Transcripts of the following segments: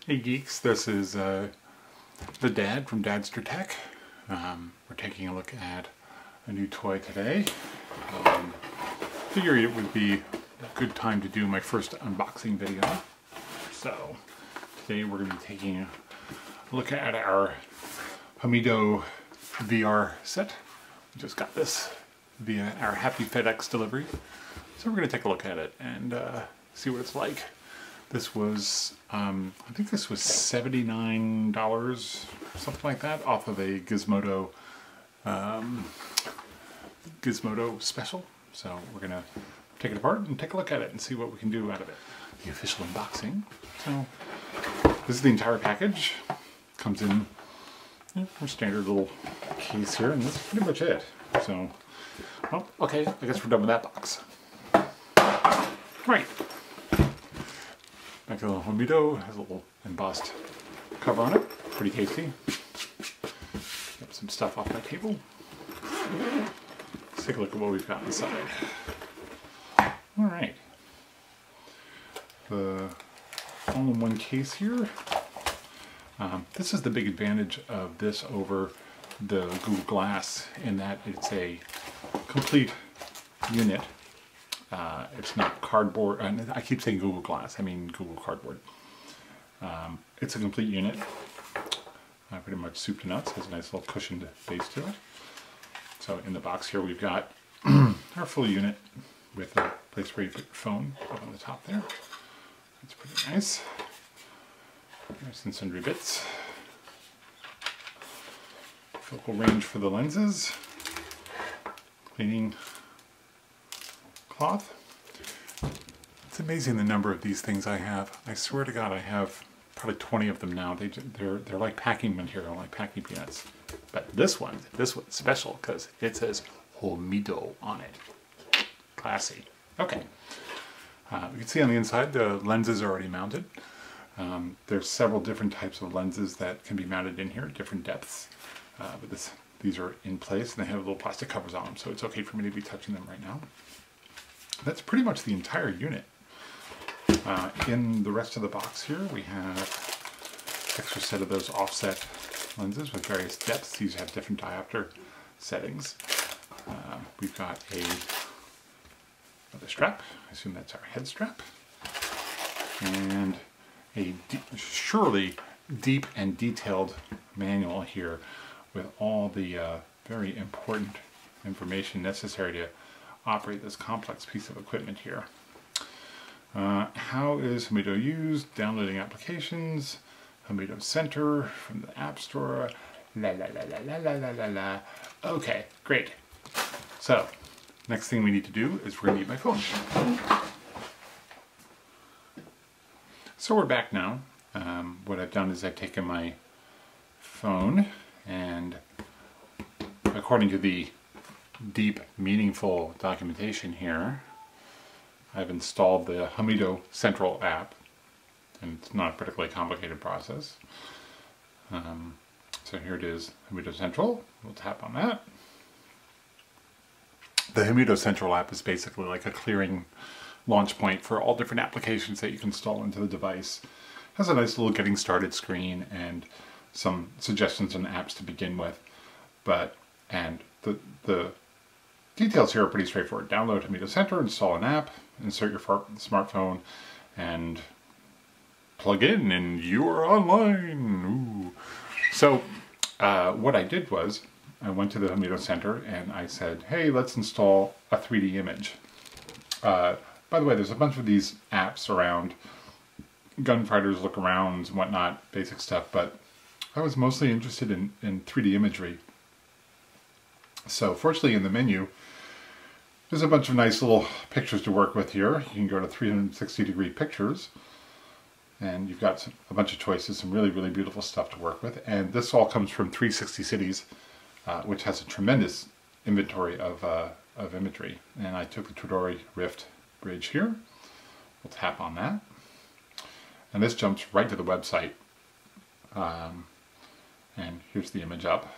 Hey geeks, this is the Dad from DadsterTech. We're taking a look at a new toy today. Figured it would be a good time to do my first unboxing video. So today we're going to be taking a look at our Homido VR set. We just got this via our Happy FedEx delivery. So we're going to take a look at it and see what it's like. This was, I think this was $79, something like that, off of a Gizmodo special. So we're going to take it apart and take a look at it and see what we can do out of it. The official unboxing. So this is the entire package. Comes in our standard little case here, and that's pretty much it. So, well, okay, I guess we're done with that box. Right. Back to the Homido, has a little embossed cover on it. Pretty tasty. Got some stuff off my table. Let's take a look at what we've got inside. Alright. The all-in-one case here. This is the big advantage of this over the Google Glass in that it's a complete unit. It's not cardboard, and I keep saying Google Glass, I mean Google Cardboard. It's a complete unit, pretty much soup to nuts, has a nice little cushioned base to it. So in the box here we've got our full unit with a place where you put your phone up on the top there. That's pretty nice. There's some sundry bits. Focal range for the lenses. Cleaning cloth. It's amazing the number of these things I have. I swear to God, I have probably 20 of them now. They're like packing material, like packing peanuts. But this one's special because it says Homido on it. Classy. Okay. You can see on the inside the lenses are already mounted. There's several different types of lenses that can be mounted in here, different depths. But these are in place and they have little plastic covers on them, so it's okay for me to be touching them right now. That's pretty much the entire unit. In the rest of the box here, we have an extra set of those offset lenses with various depths. These have different diopter settings. We've got another strap. I assume that's our head strap. And a surely deep and detailed manual here with all the very important information necessary to operate this complex piece of equipment here. How is Homido used? Downloading applications, Homido Center from the App Store, la la la la la la la la. Okay, great. So, next thing we need to do is we're going to use my phone. So we're back now. What I've done is I've taken my phone and according to the deep, meaningful documentation here, I've installed the Homido Central app, and it's not a particularly complicated process. So here it is, Homido Central. We'll tap on that. The Homido Central app is basically like a clearing launch point for all different applications that you can install into the device. It has a nice little getting started screen and some suggestions on apps to begin with, and the details here are pretty straightforward. Download Homido Center, install an app, insert your smartphone, and plug in, and you are online. Ooh. So what I did was I went to the Homido Center and I said, hey, let's install a 3D image. By the way, there's a bunch of these apps around, gunfighters, look-arounds, and whatnot, basic stuff, but I was mostly interested in 3D imagery. So fortunately in the menu, there's a bunch of nice little pictures to work with here. You can go to 360-degree pictures, and you've got a bunch of choices, some really, really beautiful stuff to work with. And this all comes from 360 Cities, which has a tremendous inventory of imagery. And I took the Todori Rift Bridge here. We'll tap on that. And this jumps right to the website. And here's the image up.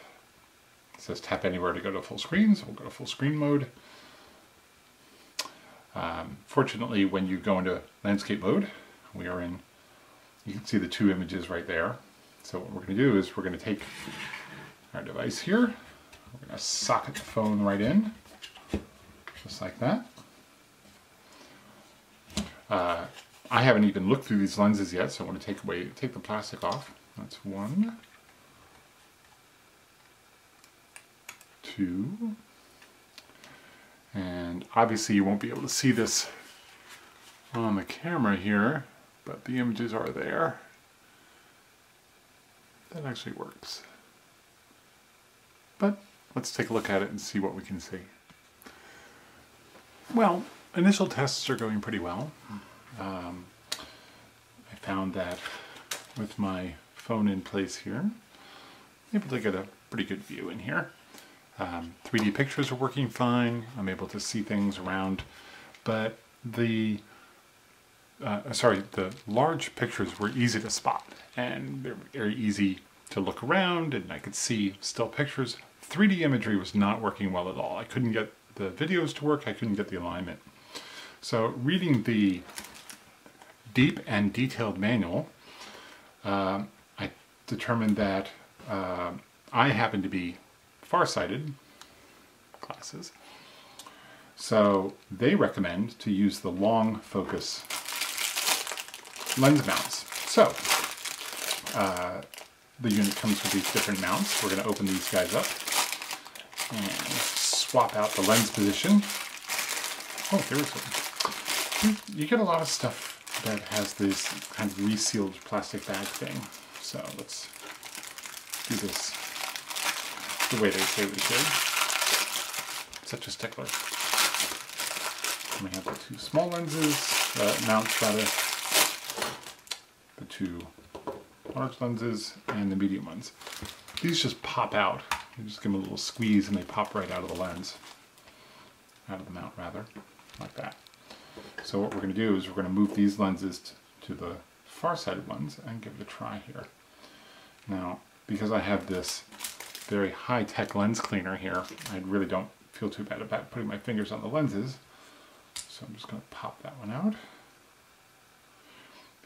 It says tap anywhere to go to full screen, so we'll go to full screen mode. Fortunately, when you go into landscape mode, we are in you can see the two images right there. So what we're going to do is we're going to take our device here, we're going to socket the phone right in, just like that. I haven't even looked through these lenses yet, so I want to take the plastic off. That's 1, 2, and obviously you won't be able to see this on the camera here, but the images are there. That actually works. But let's take a look at it and see what we can see. Well, initial tests are going pretty well. I found that with my phone in place here, I'm able to get a pretty good view in here. 3D pictures are working fine. I'm able to see things around, but the large pictures were easy to spot, and they're very easy to look around, and I could see still pictures. 3D imagery was not working well at all. I couldn't get the videos to work, I couldn't get the alignment. So reading the deep and detailed manual, I determined that I happen to be farsighted glasses. So they recommend to use the long focus lens mounts. So the unit comes with these different mounts. We're going to open these guys up and swap out the lens position. Oh, there we go. You get a lot of stuff that has this kind of resealed plastic bag thing. So let's do this the way they say we should. Such a stickler. We have the two small lenses, mounts rather, the two large lenses, and the medium ones. These just pop out. You just give them a little squeeze and they pop right out of the lens. Out of the mount rather, like that. So what we're going to do is we're going to move these lenses to the far-sighted ones and give it a try here. Now, because I have this very high-tech lens cleaner here, I really don't feel too bad about putting my fingers on the lenses. So I'm just going to pop that one out.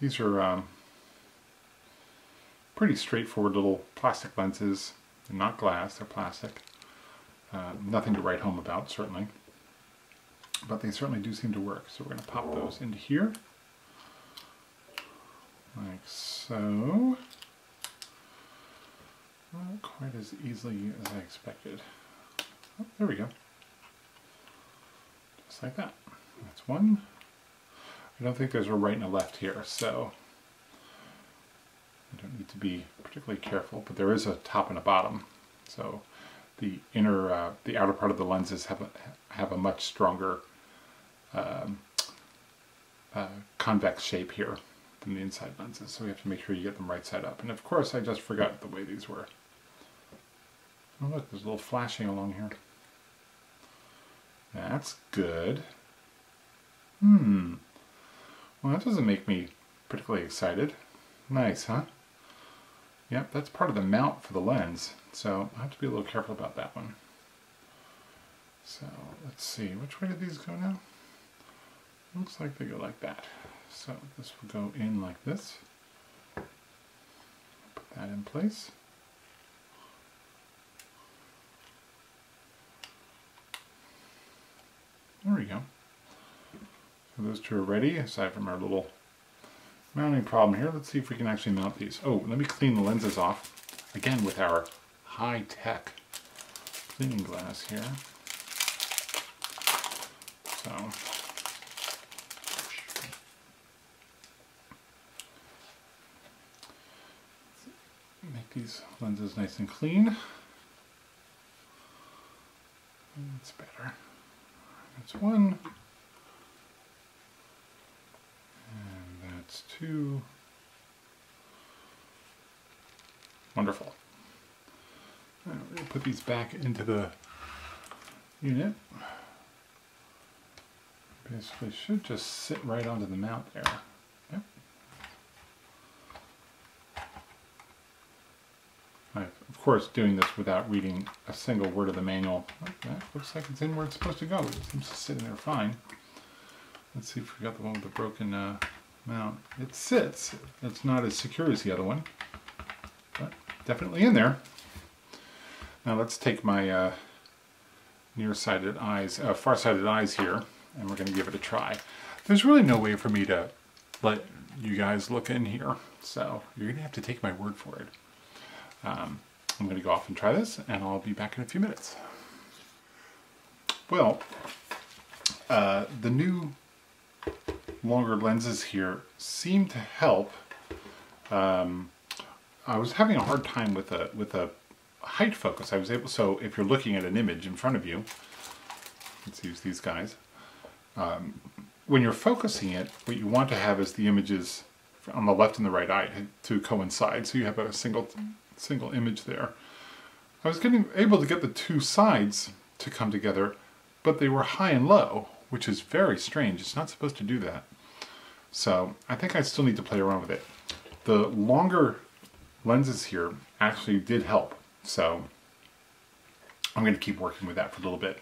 These are pretty straightforward little plastic lenses. They're not glass, they're plastic. Nothing to write home about, certainly. But they certainly do seem to work. So we're going to pop those into here. Like so. Not quite as easily as I expected. Oh, there we go. Just like that. That's one. I don't think there's a right and a left here, so I don't need to be particularly careful, but there is a top and a bottom. So the the outer part of the lenses have a much stronger convex shape here than the inside lenses, so we have to make sure you get them right side up. And of course I just forgot the way these were. Oh look, there's a little flashing along here. That's good. Well, that doesn't make me particularly excited. Nice, huh? Yep, that's part of the mount for the lens, so I have to be a little careful about that one. So let's see, which way do these go now? Looks like they go like that. So this will go in like this. Put that in place. There we go. So those two are ready, aside from our little mounting problem here. Let's see if we can actually mount these. Oh, let me clean the lenses off, again with our high-tech cleaning glass here. So, make these lenses nice and clean. That's better. That's one. And that's two. Wonderful. Now we're going to put these back into the unit. Basically should just sit right onto the mount there. Yep. I'm of course doing this without reading a single word of the manual. Oh, that looks like it's in where it's supposed to go. It seems to sit in there fine. Let's see if we got the one with the broken Now, it sits. It's not as secure as the other one, but definitely in there. Now let's take my nearsighted eyes, far-sighted eyes here, and we're going to give it a try. There's really no way for me to let you guys look in here, so you're going to have to take my word for it. I'm going to go off and try this, and I'll be back in a few minutes. Well, the new longer lenses here seem to help. I was having a hard time with a height focus. I was able, so if you're looking at an image in front of you, let's use these guys. When you're focusing it, what you want to have is the images on the left and the right eye to coincide, so you have a single image there. I was able to get the two sides to come together, but they were high and low, which is very strange. It's not supposed to do that. So I think I still need to play around with it. The longer lenses here actually did help, so I'm going to keep working with that for a little bit.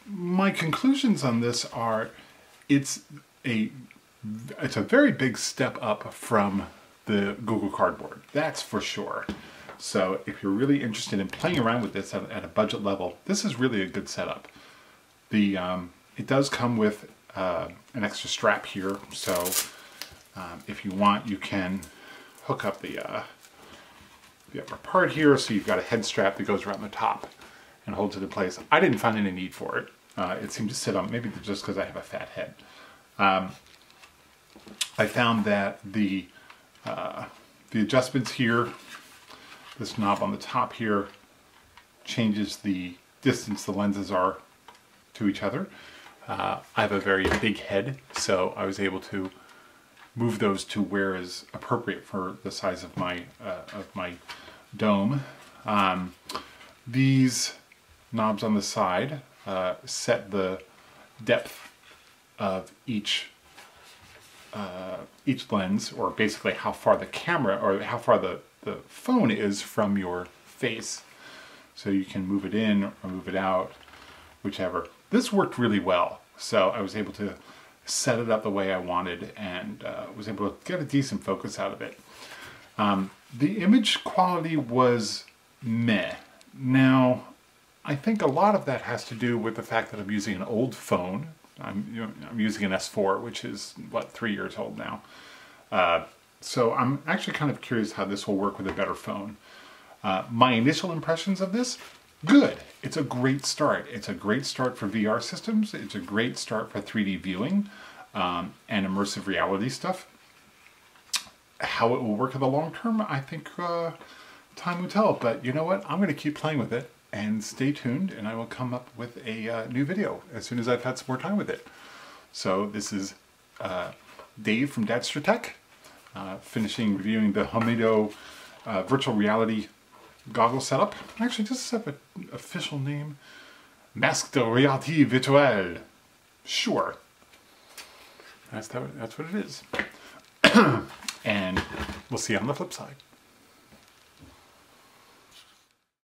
My conclusions on this are, it's a very big step up from the Google Cardboard, that's for sure. So if you're really interested in playing around with this at a budget level, this is really a good setup. It does come with an extra strap here, so if you want, you can hook up the upper part here, so you've got a head strap that goes around the top and holds it in place. I didn't find any need for it. It seemed to sit on, maybe just because I have a fat head. I found that the adjustments here, this knob on the top here changes the distance the lenses are to each other. I have a very big head, so I was able to move those to where is appropriate for the size of my dome. These knobs on the side set the depth of each lens, or basically how far the camera, or how far the phone is from your face. So you can move it in or move it out, whichever. This worked really well, so I was able to set it up the way I wanted, and was able to get a decent focus out of it. The image quality was meh. Now, I think a lot of that has to do with the fact that I'm using an old phone. I'm using an S4, which is, what, 3 years old now. So I'm actually kind of curious how this will work with a better phone. My initial impressions of this, good. It's a great start. It's a great start for VR systems. It's a great start for 3D viewing and immersive reality stuff. How it will work in the long term, I think time will tell. But you know what? I'm going to keep playing with it, and stay tuned, and I will come up with a new video as soon as I've had some more time with it. So this is Dave from DadsterTech, finishing reviewing the Homido virtual reality goggle setup. Actually, does this have an official name? Masque de réalité virtuelle. Sure. That's what it is. And we'll see you on the flip side.